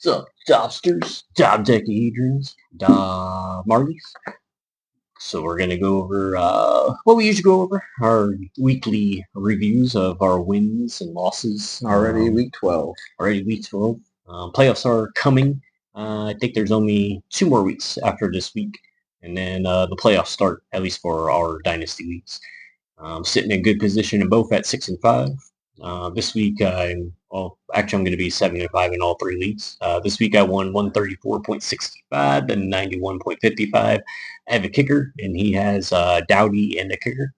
What's up, Dobsters, Dodecahedrons, Marlies? So we're going to go over what we usually go over, our weekly reviews of our wins and losses. Already week 12. Already week 12. Playoffs are coming. I think there's only 2 more weeks after this week, and then the playoffs start, at least for our Dynasty leagues. Sitting in good position in both at 6 and 5. This week, I'm going to be 7 and 5 in all 3 leagues. This week, I won 134.65 and 91.55. I have a kicker, and he has Dowdy and a kicker.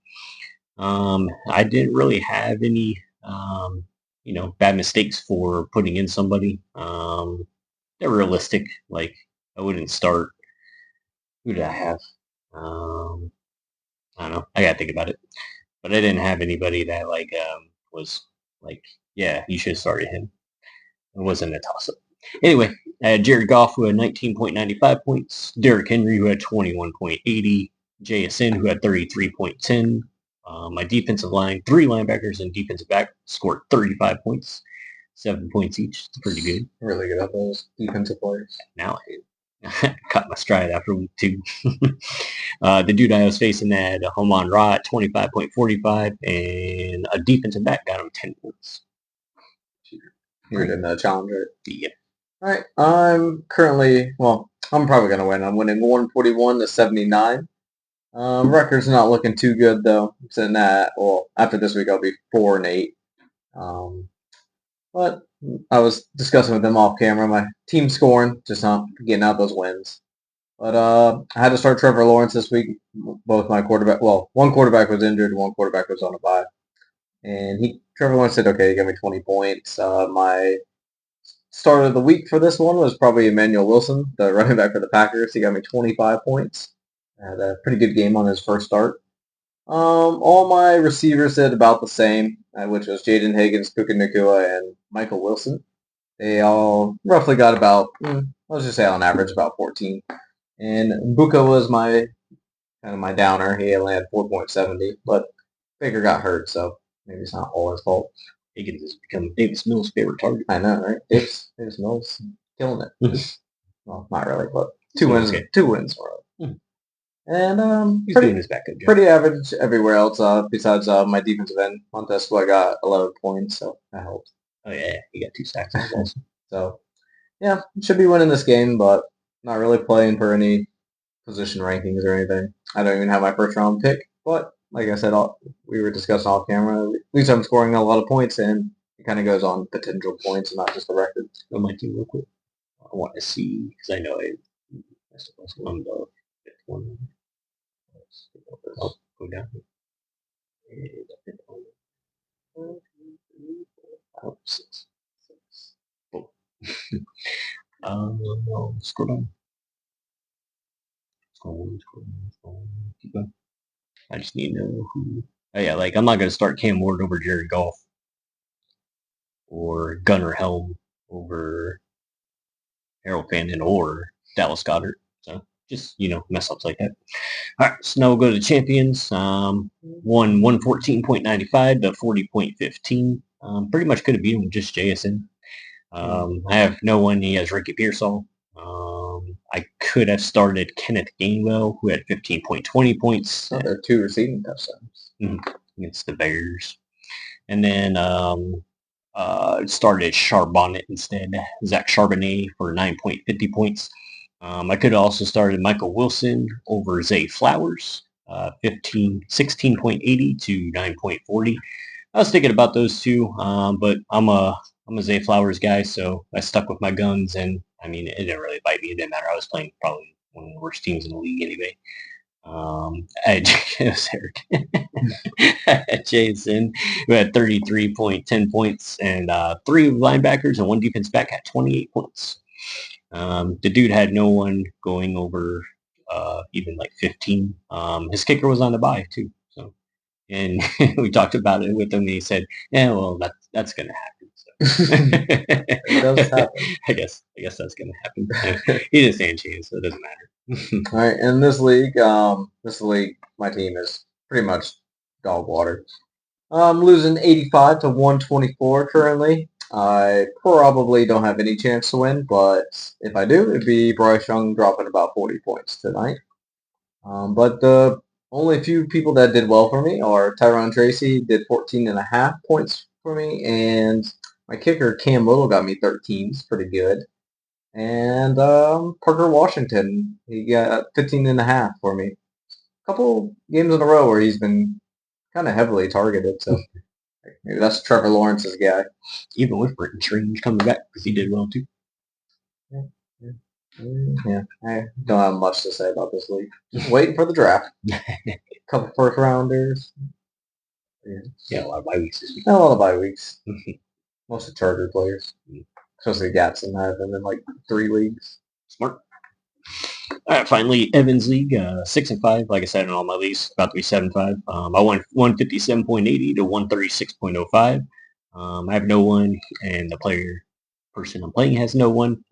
I didn't really have any, bad mistakes for putting in somebody. They're realistic. Like, I wouldn't start. Who did I have? I don't know. I gotta think about it. But I didn't have anybody that was like, yeah, you should have started him. It wasn't a toss-up. Anyway, I had Jared Goff, who had 19.95 points, Derrick Henry, who had 21.80, JSN, who had 33.10. My defensive line, 3 linebackers and defensive back, scored 35 points, 7 points each. It's pretty good. Really good at those defensive players. Now I caught my stride after week 2. The dude I was facing had Hamon Ra at 25.45, and a defensive back got him 10 points. You're in the challenger. Yeah. All right. I'm currently, I'm probably going to win. I'm winning 141-79. Record's not looking too good, though. I'm sitting at, after this week, I'll be 4 and 8. But I was discussing with them off camera. My team's scoring, just not getting out those wins. But I had to start Trevor Lawrence this week. Both my quarterback, one quarterback was injured, one quarterback was on a bye. And Trevor Lawrence said, okay, he got me 20 points. My start of the week for this one was probably Emmanuel Wilson, the running back for the Packers. He got me 25 points. Had a pretty good game on his first start. All my receivers did about the same, which was Jaden Higgins, Puka Nacua, and Michael Wilson. They all roughly got about, let's just say on average, about 14. And Buka was my downer. He only had 4.70, but Baker got hurt, so maybe it's not all his fault. Higgins has become Davis Mills' favorite target. I know, right? Davis Mills killing it. Well, not really, but 2 wins. Okay. 2 wins for him. And he's doing his backup job. Pretty average everywhere else. Besides my defensive end, Montesquieu, I got 11 points, so that helped. Oh yeah, he got 2 sacks. So yeah, should be winning this game, but not really playing for any position rankings or anything. I don't even have my first round pick, but like I said, we were discussing off camera. At least I'm scoring a lot of points, and it kind of goes on potential points and not just the record. I might do real quick. I want to see, because I know I suppose on the 5th one. Go down. 5, 6. Boom. Scroll down. Keep going. I just need to know who. Oh yeah, I'm not gonna start Cam Ward over Jared Goff or Gunnar Helm over Harold Fannin or Dallas Goedert. So just mess ups like that. All right, so now we'll go to the champions. Won 114.95 to 40.15. Pretty much could have beat him with just JSN. I have no one. He has Ricky Pearsall. I could have started Kenneth Gainwell, who had 15.20 points. Oh, they're 2 receiving touchdowns against the Bears. And then started Charbonnet instead. Zach Charbonnet for 9.50 points. I could have also started Michael Wilson over Zay Flowers, 16.80 to 9.40. I was thinking about those two, but I'm a Zay Flowers guy, so I stuck with my guns, and I mean, it didn't really bite me. It didn't matter. I was playing probably one of the worst teams in the league anyway. It was Eric. Jason, who had 33.10 points, and 3 linebackers and 1 defense back had 28 points. The dude had no one going over even 15. His kicker was on the bye too. So, and we talked about it with him, and he said, "Yeah, well, that's gonna happen." It does happen. I guess that's gonna happen. He didn't stand a chance, so it doesn't matter. All right, in this league, my team is pretty much dog water. I'm losing 85 to 124 currently. I probably don't have any chance to win, but if I do, it'd be Bryce Young dropping about 40 points tonight. But the only few people that did well for me are Tyron Tracy did 14.5 points for me, and my kicker Cam Little got me 13. It's pretty good. And Parker Washington, he got 15.5 for me. A couple games in a row where he's been kind of heavily targeted, so maybe that's Trevor Lawrence's guy. Even with Britton Strange coming back because he did well too. Yeah, I don't have much to say about this league. Just waiting for the draft. Couple first rounders. Yeah, a lot of bye weeks this week. Not a lot of bye weeks. Most of the Charger players. Especially Gatson. I have them in like 3 leagues. Smart. All right, finally, Evans League, 6-5. Like I said, in all my leagues, about to be 7-5. I won 157.80 to 136.05. I have no one, and the person I'm playing has no one.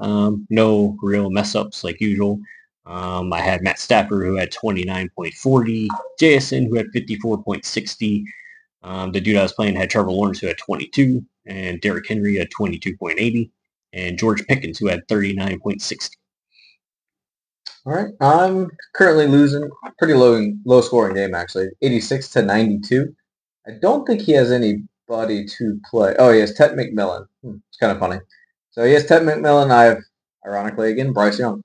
No real mess ups like usual. I had Matt Stafford who had 29.40, JSN who had 54.60. The dude I was playing had Trevor Lawrence who had 22, and Derrick Henry had 22.80, and George Pickens who had 39.60. All right, I'm currently losing. Pretty low scoring game actually, 86 to 92. I don't think he has anybody to play. Oh, he has Ted McMillan. It's kind of funny. So he has Ted McMillan. I have, ironically again, Bryce Young.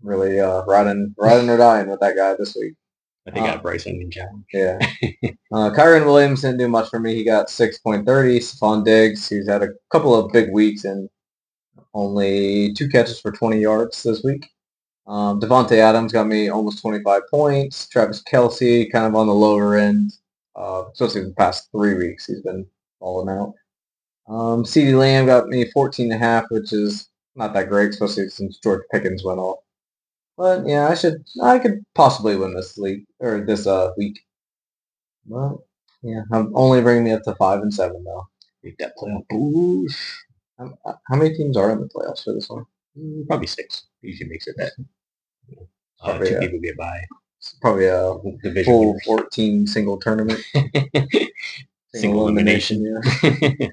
Really riding or dying with that guy this week. I think I got Bryce Young in challenge. Yeah. Kyron Williams didn't do much for me. He got 6.30. Stephon Diggs, he's had a couple of big weeks and only 2 catches for 20 yards this week. Devontae Adams got me almost 25 points. Travis Kelce kind of on the lower end, especially the past 3 weeks. He's been falling out. CeeDee Lamb got me 14.5, which is not that great, especially since George Pickens went off. But yeah, I could possibly win this league or this week. Well, yeah, I'm only bringing me up to 5 and 7 though. Make that playoff boost. How many teams are in the playoffs for this one? Probably 6. Usually makes it that. Probably, 2 people get by. Probably a Division full winners. 14 single tournament. Single elimination. Yeah.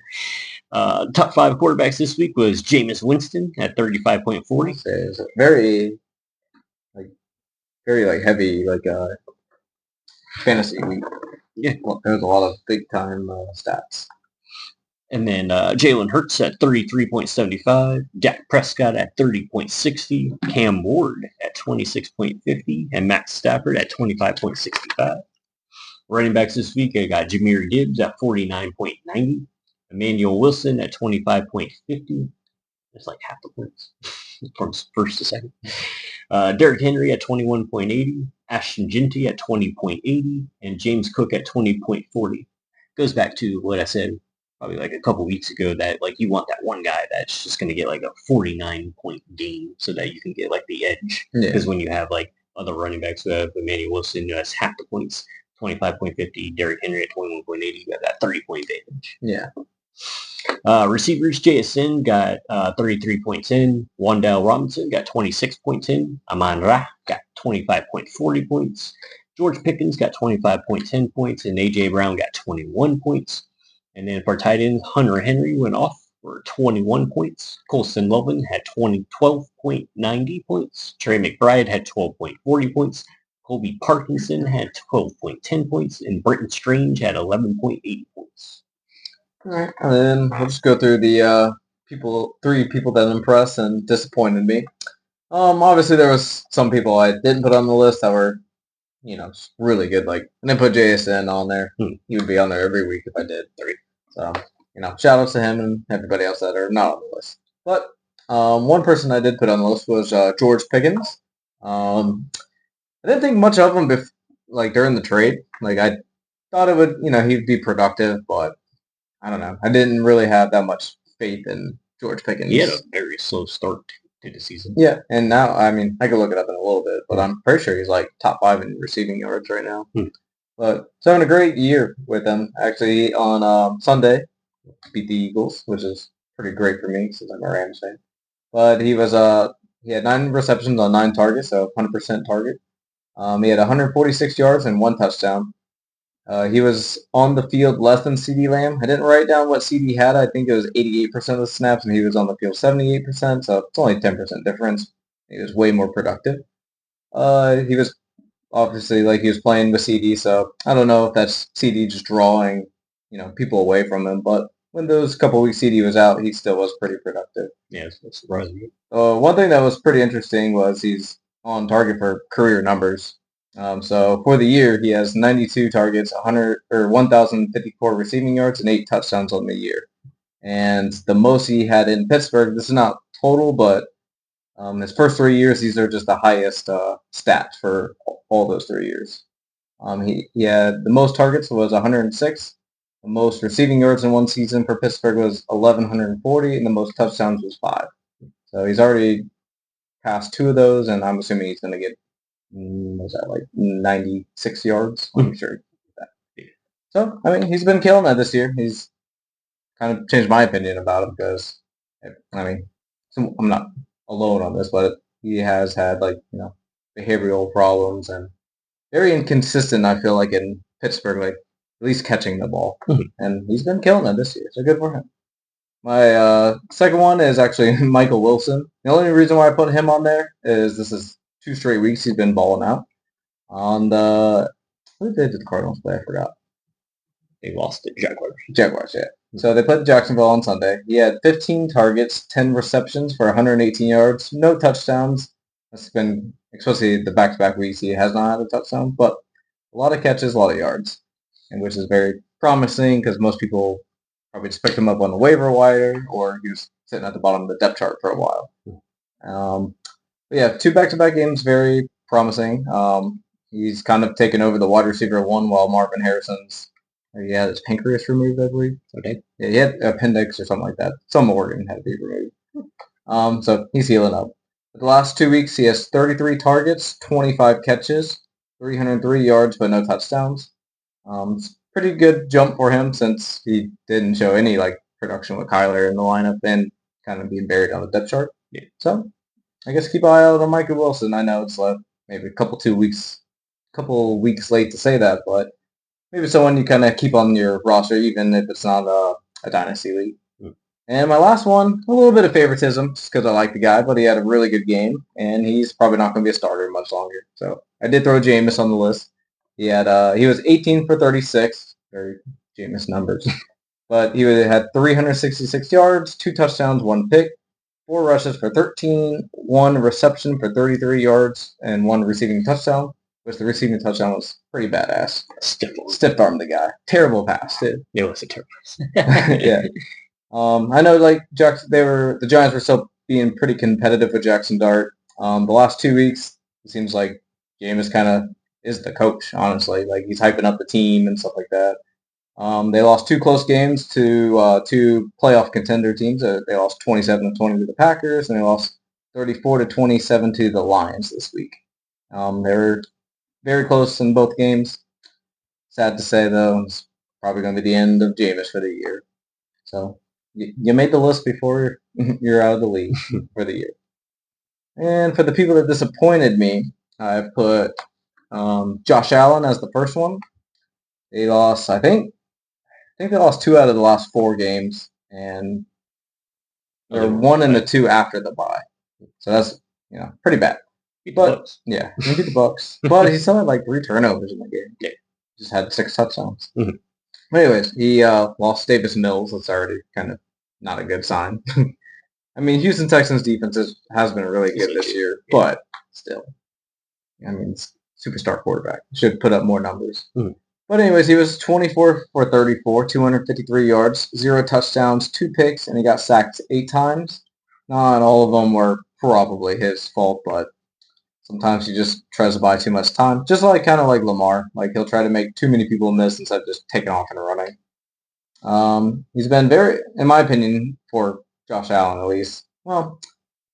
Top 5 quarterbacks this week was Jameis Winston at 35.40. It's very heavy fantasy week. Yeah. There's a lot of big time stats. And then Jalen Hurts at 33.75, Dak Prescott at 30.60, Cam Ward at 26.50, and Matt Stafford at 25.65. Running backs this week, I got Jahmyr Gibbs at 49.90, Emmanuel Wilson at 25.50. That's like half the points from first to second. Derrick Henry at 21.80, Ashton Jinty at 20.80, and James Cook at 20.40. Goes back to what I said probably like a couple weeks ago that like you want that one guy that's just going to get like a 49 point game so that you can get like the edge. Because when you have like other running backs who have Emmanuel Wilson who has half the points, 25.50, Derrick Henry at 21.80, you got that 30-point advantage. Yeah. Receivers, JSN got 33 points in. Wandale Robinson got 26 points in. Amon Ra got 25.40 points. George Pickens got 25.10 points. And A.J. Brown got 21 points. And then for tight ends, Hunter Henry went off for 21 points. Colston Loveland had 12.90 points. Trey McBride had 12.40 points. Colby Parkinson had 12.10 points. And Britton Strange had 11.80 points. All right, and then we'll just go through the 3 people that impressed and disappointed me. Obviously there was some people I didn't put on the list that were, really good. Like I didn't put JSN on there. He would be on there every week if I did 3. So, shout outs to him and everybody else that are not on the list. But one person I did put on the list was George Pickens. I didn't think much of him during the trade. Like I thought it would, he'd be productive, but I don't know. I didn't really have that much faith in George Pickens. He had a very slow start to the season. Yeah, and now, I could look it up in a little bit, but I'm pretty sure he's like top 5 in receiving yards right now. But he's having a great year with them. Actually, on Sunday, beat the Eagles, which is pretty great for me since I'm a Rams fan. But he had 9 receptions on 9 targets, so 100% target. He had 146 yards and 1 touchdown. He was on the field less than CD Lamb. I didn't write down what CD had. I think it was 88% of the snaps, and he was on the field 78%, so it's only a 10% difference. He was way more productive. He was obviously like he was playing with CD, so I don't know if that's CD just drawing, people away from him. But when those couple weeks CD was out, he still was pretty productive. Yeah, it's surprising. One thing that was pretty interesting was he's on target for career numbers. So for the year, he has 92 targets, 100 or 1,054 receiving yards, and 8 touchdowns on the year. And the most he had in Pittsburgh, this is not total, but his first 3 years, these are just the highest stats for all those 3 years. He had the most targets was 106. The most receiving yards in one season for Pittsburgh was 1,140, and the most touchdowns was 5. So he's already passed 2 of those, and I'm assuming he's going to get, was that like 96 yards? I'm sure. So, I mean, he's been killing that this year. He's kind of changed my opinion about him because, I mean, I'm not alone on this, but he has had behavioral problems and very inconsistent. I feel like in Pittsburgh, like at least catching the ball, and he's been killing it this year. So good for him. My second one is actually Michael Wilson. The only reason why I put him on there is this is 2 straight weeks he's been balling out. On who did the Cardinals play? I forgot. They lost the Jaguars. Jaguars, yeah. So they played Jacksonville on Sunday. He had 15 targets, 10 receptions for 118 yards, no touchdowns. That's been, especially the back-to-back weeks, he has not had a touchdown, but a lot of catches, a lot of yards, and which is very promising because most people probably just picked him up on the waiver wire or he was sitting at the bottom of the depth chart for a while. But yeah, 2 back-to-back games, very promising. He's kind of taken over the wide receiver 1 while Marvin Harrison's he had his pancreas removed, I believe. Okay. Yeah, he had appendix or something like that. Some organ had to be removed. So he's healing up. The last 2 weeks, he has 33 targets, 25 catches, 303 yards, but no touchdowns. It's pretty good jump for him since he didn't show any production with Kyler in the lineup and kind of being buried on the depth chart. Yeah. So I guess keep an eye out on Michael Wilson. I know it's maybe a couple weeks late to say that, but maybe someone you kind of keep on your roster, even if it's not a dynasty league. And my last one, a little bit of favoritism, just because I like the guy, but he had a really good game, and he's probably not going to be a starter much longer. So I did throw Jameis on the list. He was 18 for 36, very Jameis numbers, but he had 366 yards, 2 touchdowns, 1 pick, 4 rushes for 13, 1 reception for 33 yards, and 1 receiving touchdown. Which the receiving touchdown was pretty badass. Stiff armed the guy. Terrible pass, dude. It was a terrible pass. Yeah. I know the Giants were still being pretty competitive with Jackson Dart. The last 2 weeks, it seems like Jameis kind of is the coach, honestly. Like he's hyping up the team and stuff like that. They lost 2 close games to 2 playoff contender teams. They lost 27-20 to the Packers, and they lost 34-27 to the Lions this week. They were very close in both games. Sad to say, though, it's probably going to be the end of Jameis for the year. So you made the list before you're out of the league for the year. And for the people that disappointed me, I put Josh Allen as the first one. They lost, I think they lost 2 out of the last 4 games, and they're 1 and 2 after the bye. So that's pretty bad. But yeah, he beat the Bucks. But he still had 3 turnovers in the game. Yeah. Just had 6 touchdowns. Mm-hmm. But anyways, he lost Davis Mills. That's already kind of not a good sign. I mean, Houston Texans defense has been really good this year, but still, I mean, it's superstar quarterback should put up more numbers. Mm-hmm. But anyways, he was 24 for 34, 253 yards, 0 touchdowns, 2 picks, and he got sacked 8 times. Not all of them were probably his fault, but sometimes he just tries to buy too much time. Just kind of like Lamar. He'll try to make too many people miss instead of just taking off and running. He's been very, in my opinion, for Josh Allen at least. Well,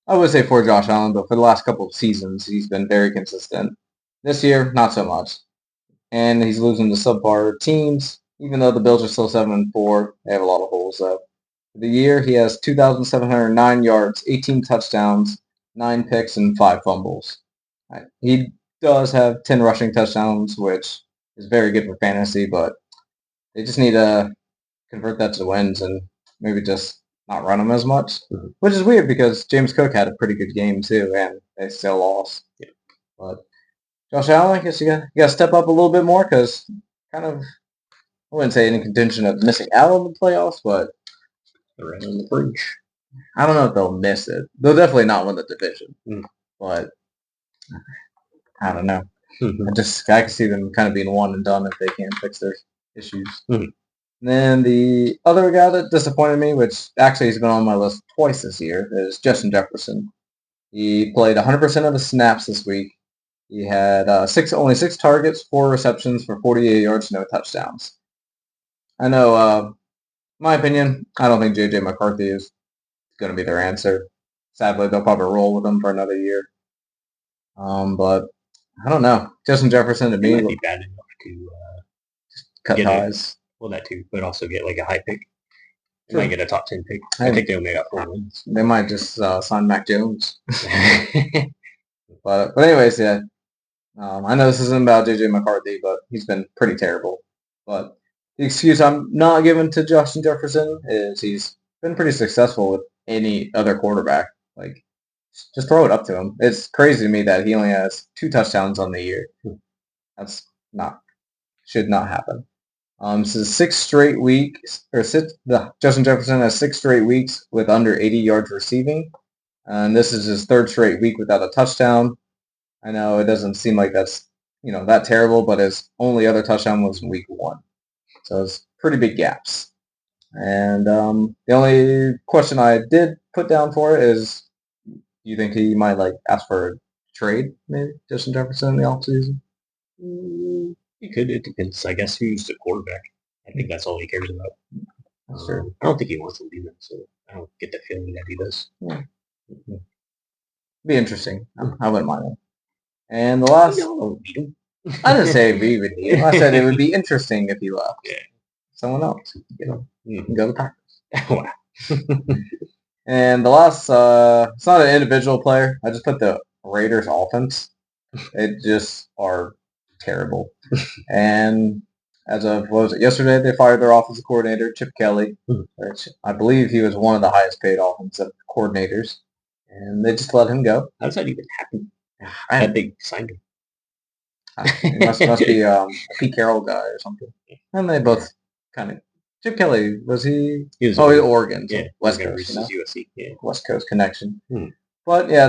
I would say for Josh Allen, but for the last couple of seasons, he's been very consistent. This year, not so much. And he's losing to subpar teams. Even though the Bills are still 7-4, they have a lot of holes though. For the year, he has 2,709 yards, 18 touchdowns, 9 picks, and 5 fumbles. He does have 10 rushing touchdowns, which is very good for fantasy, but they just need to convert that to wins and maybe just not run them as much, which is weird because James Cook had a pretty good game too, and they still lost. Yeah. But Josh Allen, I guess you got to step up a little bit more because kind of, I wouldn't say any contention of missing out on the playoffs, but They're right on the bridge. I don't know if they'll miss it. They'll definitely not win the division, but I don't know. I can see them kind of being one and done if they can't fix their issues. And then the other guy that disappointed me, which actually has been on my list twice this year, is Justin Jefferson. He played 100% of the snaps this week. He had only 6 targets, 4 receptions for 48 yards, no touchdowns. I know, my opinion, I don't think J.J. McCarthy is going to be their answer. Sadly, they'll probably roll with him for another year. But I don't know. Justin Jefferson to me might be bad enough to cut ties. Well, that too, but also get like a high pick. They might get a top 10 pick. I think they only got 4 wins. They might just sign Mac Jones. but anyways, yeah. I know this isn't about J.J. McCarthy, but he's been pretty terrible. But the excuse I'm not giving to Justin Jefferson is he's been pretty successful with any other quarterback. Like, just throw it up to him. It's crazy to me that he only has 2 touchdowns on the year. Should not happen. This is 6 straight weeks, Justin Jefferson has 6 straight weeks with under 80 yards receiving. And this is his 3rd straight week without a touchdown. I know it doesn't seem like that's, that terrible, but his only other touchdown was in week 1. So it's pretty big gaps. And the only question I did put down for it is, do you think he might ask for a trade, maybe, Justin Jefferson in the offseason? He could. It depends, I guess, who's the quarterback. I think that's all he cares about. That's true. I don't think he wants to leave it, so I don't get the feeling that he does. Yeah. Be interesting. I wouldn't mind it. And the last... I didn't say we would need him. I said it would be interesting if he left. Yeah. Someone else. Go to the Packers. Wow. And the last, it's not an individual player. I just put the Raiders offense. It just are terrible. And as of, yesterday, they fired their offensive coordinator, Chip Kelly, which I believe he was one of the highest paid offensive coordinators. And they just let him go. How does that even happen? I had they signed him. It must be a Pete Carroll guy or something. And they both kind of... Chip Kelly, was he? He was Oregon. So yeah, West Coast. USC. Yeah. West Coast connection. But yeah,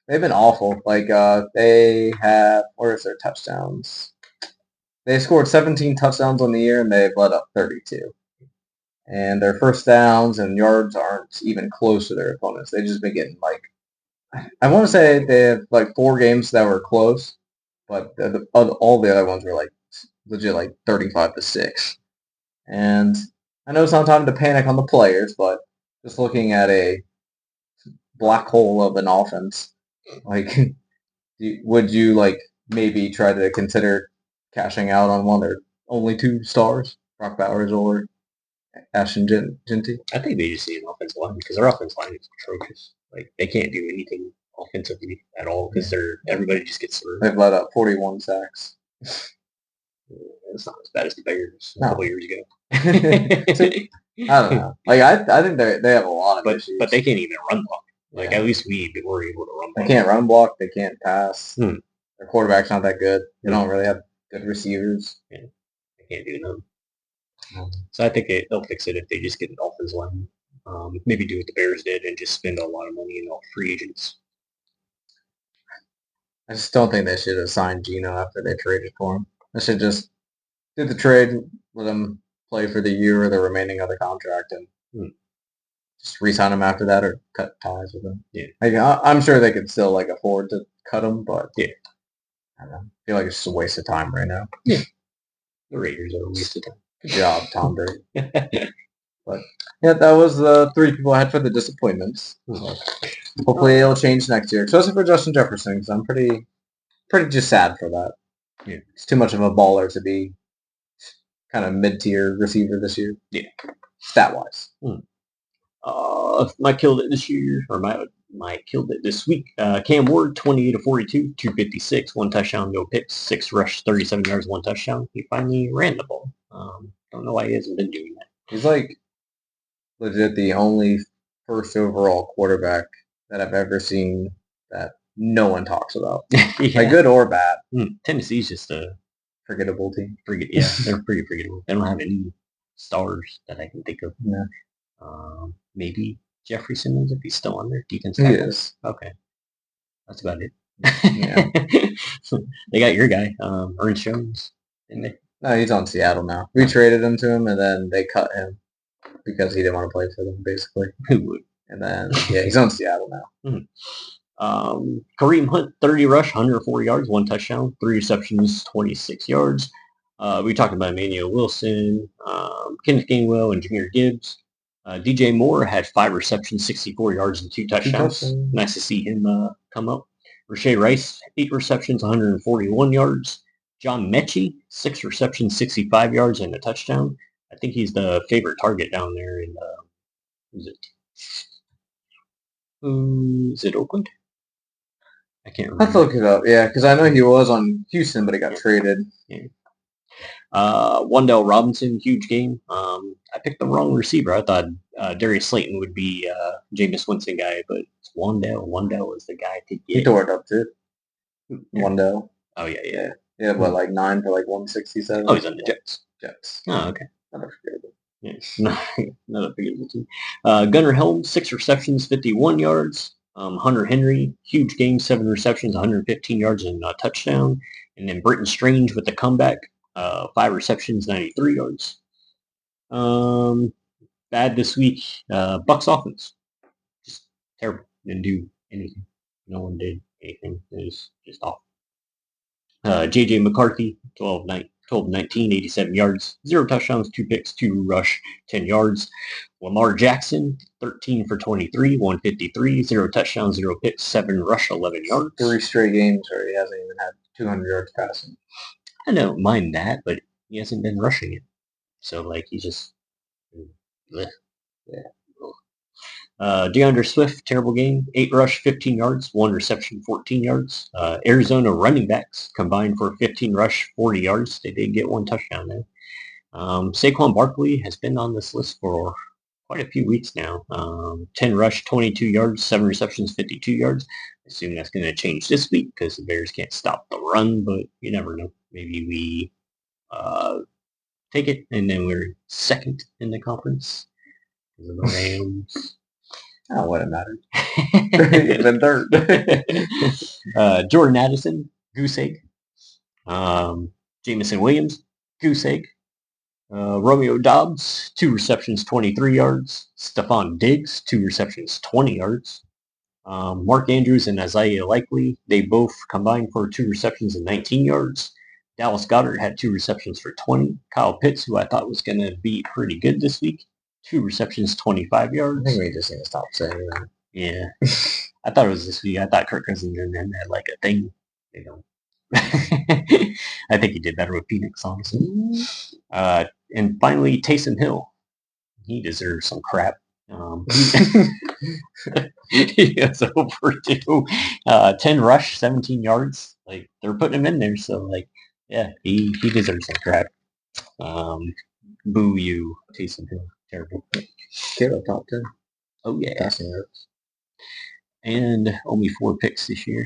they've been awful. They have, where is their touchdowns? They scored 17 touchdowns on the year, and they've let up 32. And their first downs and yards aren't even close to their opponents. They've just been getting I want to say they have 4 games that were close, but all the other ones were legit 35-6. And I know it's not time to panic on the players, but just looking at a black hole of an offense, would you maybe try to consider cashing out on one of their only 2 stars, Brock Bowers or Ashton Genty? I think they just need an offensive line because their offensive line is atrocious. They can't do anything offensively at all because everybody just gets through. They've let up 41 sacks. It's not as bad as the Bears a couple years ago. I don't know. I think they have a lot of issues. But they can't even run block. At least we're able to run block. They can't run block. They can't pass. Their quarterback's not that good. They don't really have good receivers. Yeah. They can't do none. So I think they'll fix it if they just get an offensive line. Maybe do what the Bears did and just spend a lot of money in all free agents. I just don't think they should have signed Geno after they traded for him. They should just do the trade, let him play for the year or the remaining of the contract, and just re-sign him after that or cut ties with him. Yeah. I'm sure they could still afford to cut him, but yeah, I don't know. I feel like it's just a waste of time right now. Yeah. The Raiders are a waste of time. Good job, Tom Brady. But yeah, that was the 3 people I had for the disappointments. So hopefully it'll change next year, especially for Justin Jefferson, because I'm pretty just sad for that. Yeah. It's too much of a baller to be kind of mid-tier receiver this year. Yeah. Stat-wise. My killed it this year, or my might killed it this week. Cam Ward, 28 of 42, 256, one touchdown, no picks, 6 rush, 37 yards, 1 touchdown. He finally ran the ball. Don't know why he hasn't been doing that. He's like legit the only first overall quarterback that I've ever seen that no one talks about. Like good or bad. Tennessee's just a forgettable team. They're pretty forgettable. They don't have any stars that I can think of. Yeah. Maybe Jeffrey Simmons if he's still on there. Defense He tackle. is. Okay. That's about it. Yeah. They got your guy, Ernst Jones, didn't they? No, he's on Seattle now. We traded him to him, and then they cut him because he didn't want to play for them, basically. Who would? And then, yeah, he's on Seattle now. Kareem Hunt, 30 rush, 104 yards, 1 touchdown, 3 receptions, 26 yards. We talked about Emmanuel Wilson, Kenneth Gainwell, and Jahmyr Gibbs. DJ Moore had 5 receptions, 64 yards, and 2 touchdowns. Nice to see him come up. Rashae Rice, 8 receptions, 141 yards. John Mechie, 6 receptions, 65 yards, and a touchdown. I think he's the favorite target down there in, is it Oakland? I can't remember. Let's look it up, yeah, because I know he was on Houston, but he got traded. Yeah. Wandell Robinson, huge game. I picked the wrong receiver. I thought Darius Slayton would be Jameis Winston guy, but it's Wandell. Wandell is the guy to get. He tore it up too. Wandell. Oh yeah. Yeah, what, like 9 for like 167? Oh, he's on the Jets. Oh, okay. Not forgettable. Yeah, not a forgettable team. Gunnar Helm, 6 receptions, 51 yards. Hunter Henry, huge game, 7 receptions, 115 yards, and a touchdown. And then Britton Strange with the comeback, 5 receptions, 93 yards. Bad this week. Bucks offense, just terrible. Didn't do anything. No one did anything. It was just awful. J.J. McCarthy, 12-19, 87 yards, 0 touchdowns, 2 picks, 2 rush, 10 yards. Lamar Jackson, 13 for 23, 153, 0 touchdowns, 0 picks, 7 rush, 11 yards. 3 straight games where he hasn't even had 200 yards passing. I don't mind that, but he hasn't been rushing it. So, like, he's just... Bleh. Yeah. DeAndre Swift, terrible game. 8 rush, 15 yards, 1 reception, 14 yards. Arizona running backs combined for 15 rush, 40 yards. They did get 1 touchdown there. Saquon Barkley has been on this list for quite a few weeks now. 10 rush, 22 yards, 7 receptions, 52 yards. I assume that's going to change this week because the Bears can't stop the run, but you never know. Maybe we take it, and then we're second in the conference because of the Rams. Oh, what it matters. Then third. Jordan Addison, goose egg. Jamison Williams, goose egg. Romeo Dobbs, 2 receptions, 23 yards. Stephon Diggs, 2 receptions, 20 yards. Mark Andrews and Isaiah Likely, they both combined for 2 receptions and 19 yards. Dallas Goedert had 2 receptions for 20. Kyle Pitts, who I thought was going to be pretty good this week, 2 receptions, 25 yards. I think we just need to stop saying that. Yeah. I thought it was this week. I thought Kirk Cousins and them had like a thing. They don't. I think he did better with Phoenix, honestly. And finally, Taysom Hill. He deserves some crap. He has over 10 rush, 17 yards. Like, they're putting him in there, so like, yeah, he deserves some crap. Boo you, Taysom Hill. Terrible. Kittle top 10. Oh yeah. Passing yards. And only 4 picks this year.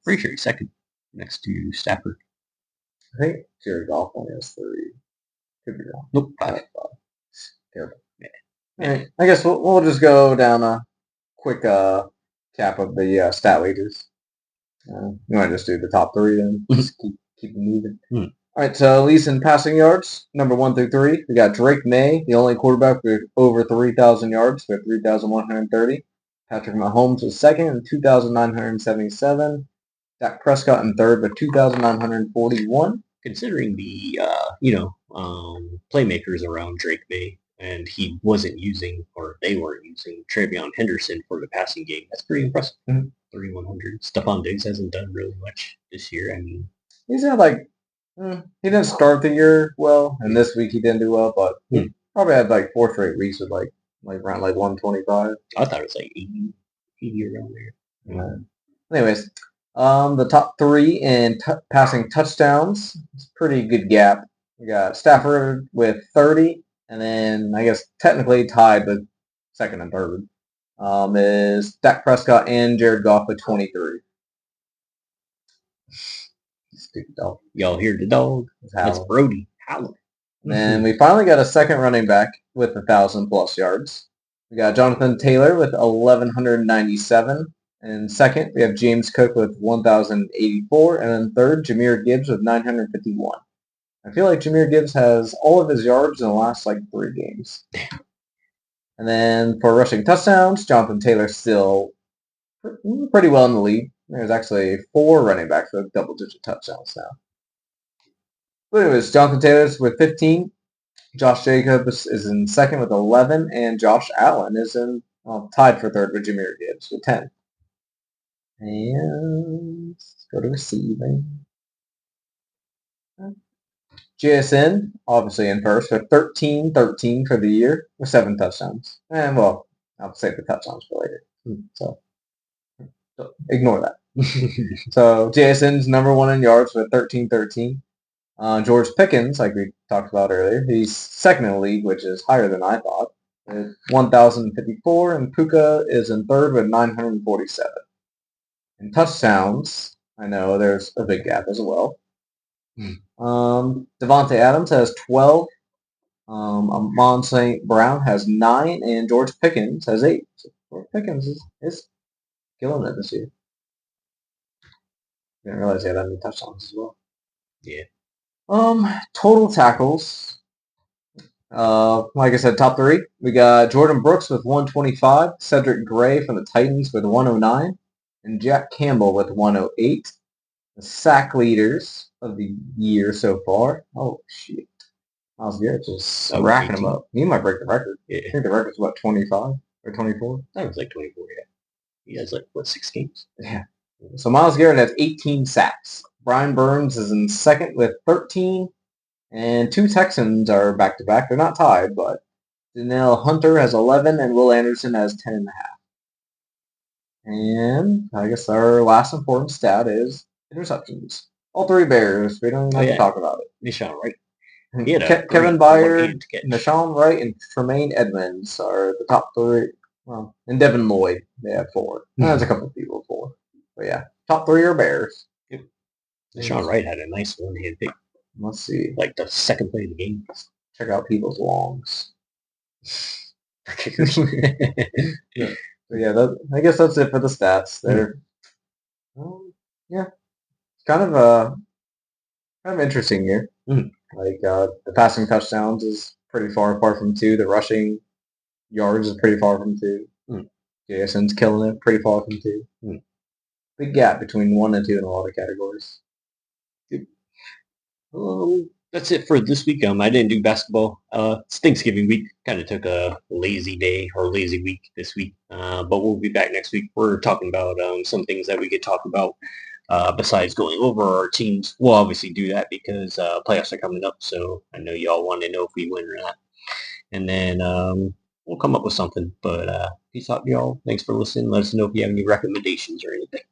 Pretty sure he's second next to Stafford. I think Jared Goff only has 3. Could be wrong. Nope, 5. Terrible. Yeah. All right. I guess we'll just go down a quick cap of the stat leaders. You want to just do the top 3 then? Just keep moving. All right, so least in passing yards, number 1 through 3. We got Drake May, the only quarterback with over 3,000 yards, with 3,130. Patrick Mahomes was second with 2,977. Dak Prescott in third with 2,941. Considering the playmakers around Drake May, and he wasn't using, or they weren't using, Travion Henderson for the passing game, that's pretty impressive. 3,100. Stephon Diggs hasn't done really much this year. I mean, he's had like he didn't start the year well, and this week he didn't do well, but he probably had like 4 straight weeks with like around like 125. I thought it was like 80. 80 around there. Anyways, the top three in passing touchdowns. It's a pretty good gap. We got Stafford with 30, and then I guess technically tied with second and third is Dak Prescott and Jared Goff with 23. Stupid dog. Y'all hear the dog? That's Brody howling. And we finally got a second running back with 1,000+ yards. We got Jonathan Taylor with 1,197. And second, we have James Cook with 1,084. And then third, Jahmyr Gibbs with 951. I feel like Jahmyr Gibbs has all of his yards in the last, 3 games. And then for rushing touchdowns, Jonathan Taylor's still pretty well in the lead. There's actually 4 running backs with double-digit touchdowns now. But anyways, Jonathan Taylor's with 15. Josh Jacobs is in second with 11. And Josh Allen is tied for third with Jahmyr Gibbs with 10. And let's go to receiving. JSN, obviously in first, with 13-13 for the year, with 7 touchdowns. And, well, I'll save the touchdowns for later. So ignore that. So JSN's number 1 in yards with 13-13. George Pickens, like we talked about earlier, he's second in the league, which is higher than I thought, with 1,054. And Puka is in third with 947. In touchdowns, I know there's a big gap as well. Devontae Adams has 12. Amon St. Brown has 9, and George Pickens has 8. So George Pickens is killing it this year. Didn't realize he had that many touchdowns as well. Yeah. Total tackles. Like I said, top 3. We got Jordan Brooks with 125, Cedric Gray from the Titans with 109, and Jack Campbell with 108. The sack leaders of the year so far. Oh, shit. Myles Garrett's just racking them up. He might break the record. Yeah. I think the record's, 25 or 24? I think it's 24, yeah. He has, 6 games? Yeah. So Myles Garrett has 18 sacks. Brian Burns is in second with 13. And 2 Texans are back-to-back. They're not tied, but Danielle Hunter has 11, and Will Anderson has 10.5. And I guess our last important stat is interceptions. All 3 Bears. We don't even have to talk about it. Deshaun Wright. Kevin Byard, Deshaun Wright, and Tremaine Edmonds are the top 3. Well, and Devin Lloyd, they have 4. There's a couple of people 4. But yeah, top 3 are Bears. Yep. Deshaun Wright had a nice one-hand pick. Let's see. Like the second play of the game. Check out people's longs. For kickers. Yeah. So yeah, I guess that's it for the stats. They're, yeah, kind of interesting year. Like the passing touchdowns is pretty far apart from 2. The rushing yards is pretty far from 2. JSN's killing it, pretty far from 2. Big gap between 1 and 2 in a lot of categories. That's it for this week. I didn't do basketball. It's Thanksgiving week. Kind of took a lazy day or lazy week this week. But we'll be back next week. We're talking about some things that we could talk about besides going over our teams. We'll obviously do that because playoffs are coming up. So I know y'all want to know if we win or not. And then we'll come up with something. But peace out, y'all. Thanks for listening. Let us know if you have any recommendations or anything.